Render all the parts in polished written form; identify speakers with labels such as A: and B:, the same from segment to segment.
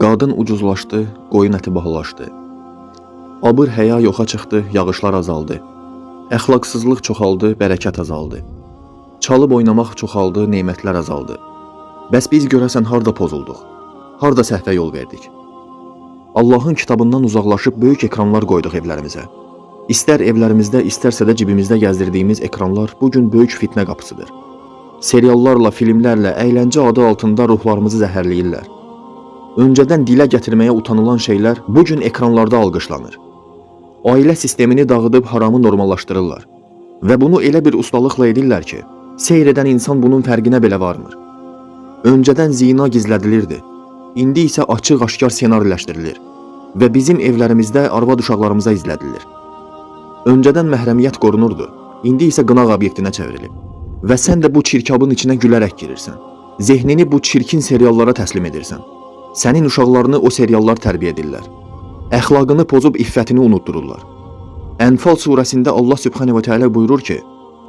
A: Qadın ucuzlaşdı, qoyun əti bahalaşdı. Abır həya yoxa çıxdı, yağışlar azaldı. Əxlaqsızlıq çoxaldı, bərəkət azaldı. Çalıb oynamaq çoxaldı, nemətlər azaldı. Bəs biz görəsən harda pozulduq? Harda səhvə yol verdik? Allahın kitabından uzaqlaşıb böyük ekranlar qoyduq evlərimizə. İstər evlərimizdə, istərsə də cibimizdə gəzdirdiyimiz ekranlar bugün böyük fitnə qapısıdır. Seriallarla, filmlərlə, əyləncə adı altında ruhlarımızı zəhərləyirlər. Öncədən dilə gətirməyə utanılan şeylər bugün ekranlarda alqışlanır. Ailə sistemini dağıdıb haramı normallaşdırırlar. Və bunu elə bir ustalıqla edirlər ki, seyr edən insan bunun fərqinə belə varmır. Öncədən zina gizlədilirdi. İndi isə açıq-aşkar senariləşdirilir və bizim evlərimizdə arvad uşaqlarımıza izlədilir. Öncədən məhrəmiyyət qorunurdu, indi isə qınaq obyektinə çevrilib. Və sən də bu çirkabın içinə gülərək girirsən. Zehnini bu çirkin seriallara təslim edirsən. Sənin uşaqlarını o seriallar tərbiyə edirlər. Əxlaqını pozub iffətini unutdururlar. Ənfal surəsində Allah Sübhane və Teala buyurur ki,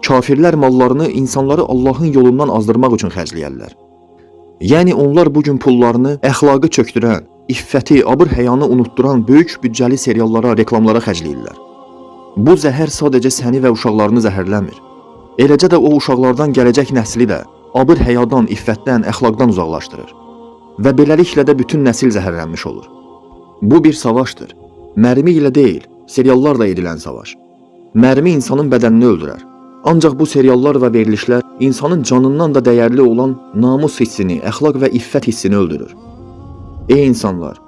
A: kafirlər mallarını insanları Allahın yolundan azdırmaq üçün xərcləyərlər. Yəni onlar bugün pullarını əxlaqı çöktürən, iffəti, abır-həyanı unutduran böyük büdcəli seriallara, reklamlara xərcləyirlər. Bu zəhər sadəcə səni və uşaqlarını zəhərləmir. Eləcə də o uşaqlardan gələcək nəsli də abır-həyadan, iffətdən, əxlaqdan uzaqlaşdırır. Və beləliklə də bütün nəsil zəhərlənmiş olur. Bu bir savaşdır. Mərmi ilə deyil, seriallarla edilən savaş. Mərmi insanın bədənini öldürər. Ancaq bu seriallar və verilişlər insanın canından da dəyərli olan namus hissini, əxlaq və iffət hissini öldürür. Ey insanlar,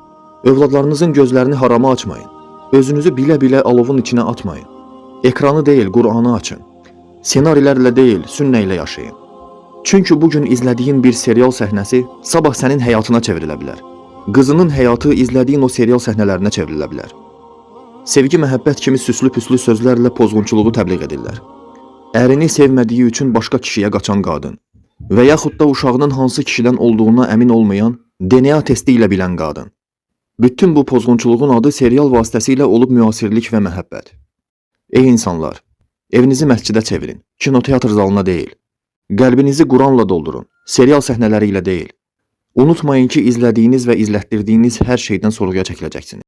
A: övladlarınızın gözlərini harama açmayın. Özünüzü bilə-bilə alovun içinə atmayın. Ekranı deyil, Qur'anı açın. Senarilərlə deyil, sünnə ilə yaşayın. Çünki bugün izlədiyin bir serial səhnəsi sabah sənin həyatına çevrilə bilər. Qızının həyatı izlədiyin o serial səhnələrinə çevrilə bilər. Sevgi, məhəbbət kimi süslü-püslü sözlərlə pozğunçuluğu təbliğ edirlər. Ərini sevmədiyi üçün başqa kişiyə qaçan qadın və yaxud da uşağının hansı kişidən olduğuna əmin olmayan, DNA testi ilə bilən qadın. Bütün bu pozğunçuluğun adı serial vasitəsilə olub müasirlik və məhəbbət. Ey insanlar, evinizi məscidə çevirin, kinoteatr zalına deyil. Qəlbinizi Quranla doldurun, serial səhnələri ilə deyil. Unutmayın ki, izlədiyiniz və izlətdirdiyiniz hər şeydən sorğuya çəkiləcəksiniz.